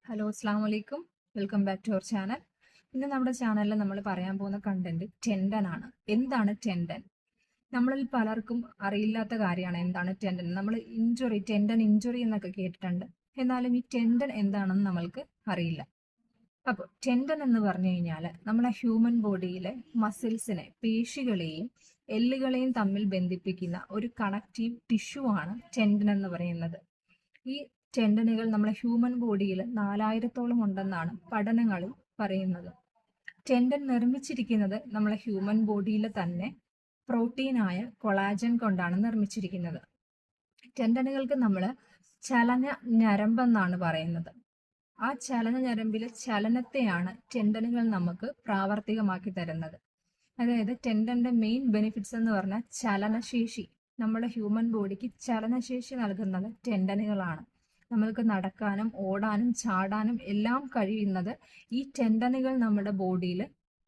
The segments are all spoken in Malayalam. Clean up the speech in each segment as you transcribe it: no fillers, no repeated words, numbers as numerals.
ഹലോ അസ്സാം വലൈക്കും. Welcome back to our channel. ഇന്ന് നമ്മുടെ ചാനലിൽ നമ്മൾ പറയാൻ പോകുന്ന കണ്ടന്റ് ടെൻഡൻ ആണ്. എന്താണ് ടെൻഡൻ? നമ്മളിൽ പലർക്കും അറിയില്ലാത്ത കാര്യമാണ് എന്താണ് ടെൻഡൻ. നമ്മൾ ടെൻഡൻ ഇഞ്ചുറി എന്നൊക്കെ കേട്ടിട്ടുണ്ട്. എന്നാലും ഈ ടെൻഡൻ എന്താണെന്ന് നമ്മൾക്ക് അറിയില്ല. അപ്പോൾ ടെൻഡൻ എന്ന് പറഞ്ഞു കഴിഞ്ഞാൽ നമ്മളെ ഹ്യൂമൻ ബോഡിയിലെ മസിൽസിനെ, പേശികളെയും എല്ലുകളെയും തമ്മിൽ ബന്ധിപ്പിക്കുന്ന ഒരു കണക്റ്റീവ് ടിഷ്യൂ ആണ് ടെൻഡൻ എന്ന് പറയുന്നത്. ഈ ടെൻഡനുകൾ നമ്മളെ ഹ്യൂമൻ ബോഡിയിൽ 4000-ഓളം ഉണ്ടെന്നാണ് പഠനങ്ങളിൽ പറയുന്നത്. ടെൻഡൻ നിർമ്മിച്ചിരിക്കുന്നത് നമ്മളെ ഹ്യൂമൻ ബോഡിയിലെ തന്നെ പ്രോട്ടീനായ കൊളാജൻ കൊണ്ടാണ് നിർമ്മിച്ചിരിക്കുന്നത്. ടെൻഡനുകൾക്ക് നമ്മൾ ചലന ഞരമ്പെന്നാണ് പറയുന്നത്. ആ ചലന ഞരമ്പിലെ ചലനത്തെയാണ് ടെൻഡനുകൾ നമുക്ക് പ്രാവർത്തികമാക്കി തരുന്നത്. അതായത് ടെൻഡന്റെ മെയിൻ ബെനിഫിറ്റ്സ് എന്ന് പറഞ്ഞാൽ ചലനശേഷി. നമ്മുടെ ഹ്യൂമൻ ബോഡിക്ക് ചലനശേഷി നൽകുന്നത് ടെൻഡനുകളാണ്. നമ്മൾക്ക് നടക്കാനും ഓടാനും ചാടാനും എല്ലാം കഴിയുന്നത് ഈ ടെൻഡനുകൾ നമ്മുടെ ബോഡിയിൽ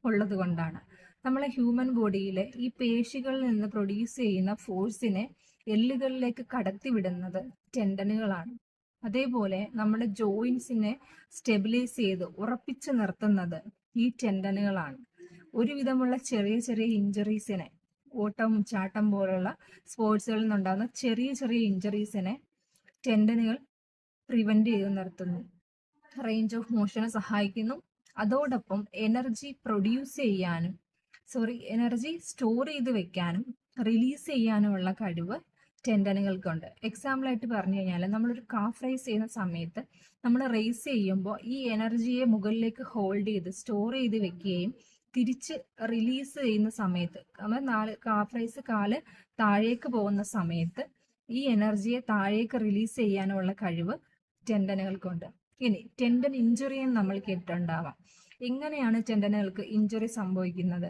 ഉള്ളത് കൊണ്ടാണ്. നമ്മളെ ഹ്യൂമൻ ബോഡിയിലെ ഈ പേശികളിൽ നിന്ന് പ്രൊഡ്യൂസ് ചെയ്യുന്ന ഫോഴ്സിനെ എല്ലുകളിലേക്ക് കടത്തിവിടുന്നത് ടെൻഡനുകളാണ്. അതേപോലെ നമ്മുടെ ജോയിൻസിനെ സ്റ്റെബിലൈസ് ചെയ്ത് ഉറപ്പിച്ചു നിർത്തുന്നത് ഈ ടെൻഡനുകളാണ്. ഒരുവിധമുള്ള ചെറിയ ചെറിയ ഇഞ്ചറീസിനെ, ഓട്ടം ചാട്ടം പോലുള്ള സ്പോർട്സുകളിൽ നിന്നുണ്ടാകുന്ന ചെറിയ ചെറിയ ഇഞ്ചറീസിനെ ടെൻഡനുകൾ പ്രിവെന്റ് ചെയ്ത് നിർത്തുന്നു. റേഞ്ച് ഓഫ് മോഷനെ സഹായിക്കുന്നു. അതോടൊപ്പം എനർജി എനർജി സ്റ്റോർ ചെയ്ത് വെക്കാനും റിലീസ് ചെയ്യാനുമുള്ള കഴിവ് ടെൻഡനുകൾക്കുണ്ട്. എക്സാമ്പിളായിട്ട് പറഞ്ഞു കഴിഞ്ഞാൽ നമ്മളൊരു കാഫ് റൈസ് ചെയ്യുന്ന സമയത്ത് നമ്മൾ റേസ് ചെയ്യുമ്പോൾ ഈ എനർജിയെ മുകളിലേക്ക് ഹോൾഡ് ചെയ്ത് സ്റ്റോർ ചെയ്ത് വെക്കുകയും തിരിച്ച് റിലീസ് ചെയ്യുന്ന സമയത്ത് നമ്മൾ കാഫ് റൈസ് കാല് താഴേക്ക് പോകുന്ന സമയത്ത് ഈ എനർജിയെ താഴേക്ക് റിലീസ് ചെയ്യാനുള്ള കഴിവ് ടെൻഡനുകൾക്കുണ്ട്. ഇനി ടെൻഡൻ ഇഞ്ചുറി എന്ന് നമ്മൾ കേട്ടിട്ടുണ്ടാവാം. എങ്ങനെയാണ് ടെൻഡനുകൾക്ക് ഇഞ്ചുറി സംഭവിക്കുന്നത്?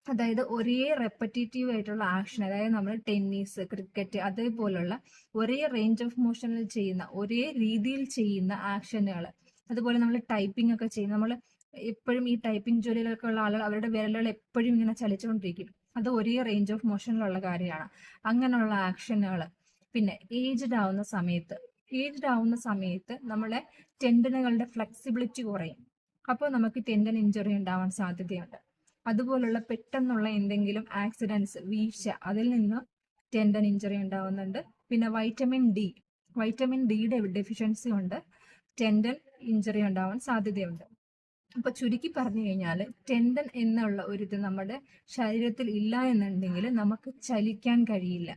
അതായത് ഒരേ റെപ്പറ്റേറ്റീവ് ആയിട്ടുള്ള ആക്ഷൻ, അതായത് നമ്മൾ ടെന്നീസ്, ക്രിക്കറ്റ് അതേപോലുള്ള ഒരേ റേഞ്ച് ഓഫ് മോഷനിൽ ചെയ്യുന്ന, ഒരേ രീതിയിൽ ചെയ്യുന്ന ആക്ഷനുകൾ, അതുപോലെ നമ്മൾ ടൈപ്പിംഗ് ഒക്കെ ചെയ്യും. നമ്മൾ എപ്പോഴും ഈ ടൈപ്പിംഗ് ജോലിയിലൊക്കെ ഉള്ള ആളുകൾ അവരുടെ വിരലുകൾ എപ്പോഴും ഇങ്ങനെ ചലിച്ചുകൊണ്ടിരിക്കും. അത് ഒരേ റേഞ്ച് ഓഫ് മോഷനിലുള്ള കാര്യമാണ്. അങ്ങനെയുള്ള ആക്ഷനുകൾ. പിന്നെ ഏജ്ഡ് ആവുന്ന സമയത്ത് നമ്മളെ ടെൻഡനുകളുടെ ഫ്ലെക്സിബിലിറ്റി കുറയും. അപ്പോൾ നമുക്ക് ടെൻഡൻ ഇഞ്ചുറി ഉണ്ടാവാൻ സാധ്യതയുണ്ട്. അതുപോലുള്ള പെട്ടെന്നുള്ള എന്തെങ്കിലും ആക്സിഡൻസ്, വീഴ്ച, അതിൽ നിന്ന് ടെൻഡൻ ഇഞ്ചുറി ഉണ്ടാവുന്നുണ്ട്. പിന്നെ വൈറ്റമിൻ ഡിയുടെ ഡെഫിഷ്യൻസി കൊണ്ട് ടെൻഡൻ ഇഞ്ചുറി ഉണ്ടാവാൻ സാധ്യതയുണ്ട്. അപ്പൊ ചുരുക്കി പറഞ്ഞു കഴിഞ്ഞാൽ ടെൻഡൻ എന്നുള്ള ഒരു ഇത് നമ്മുടെ ശരീരത്തിൽ ഇല്ല എന്നുണ്ടെങ്കിൽ നമുക്ക് ചലിക്കാൻ കഴിയില്ല.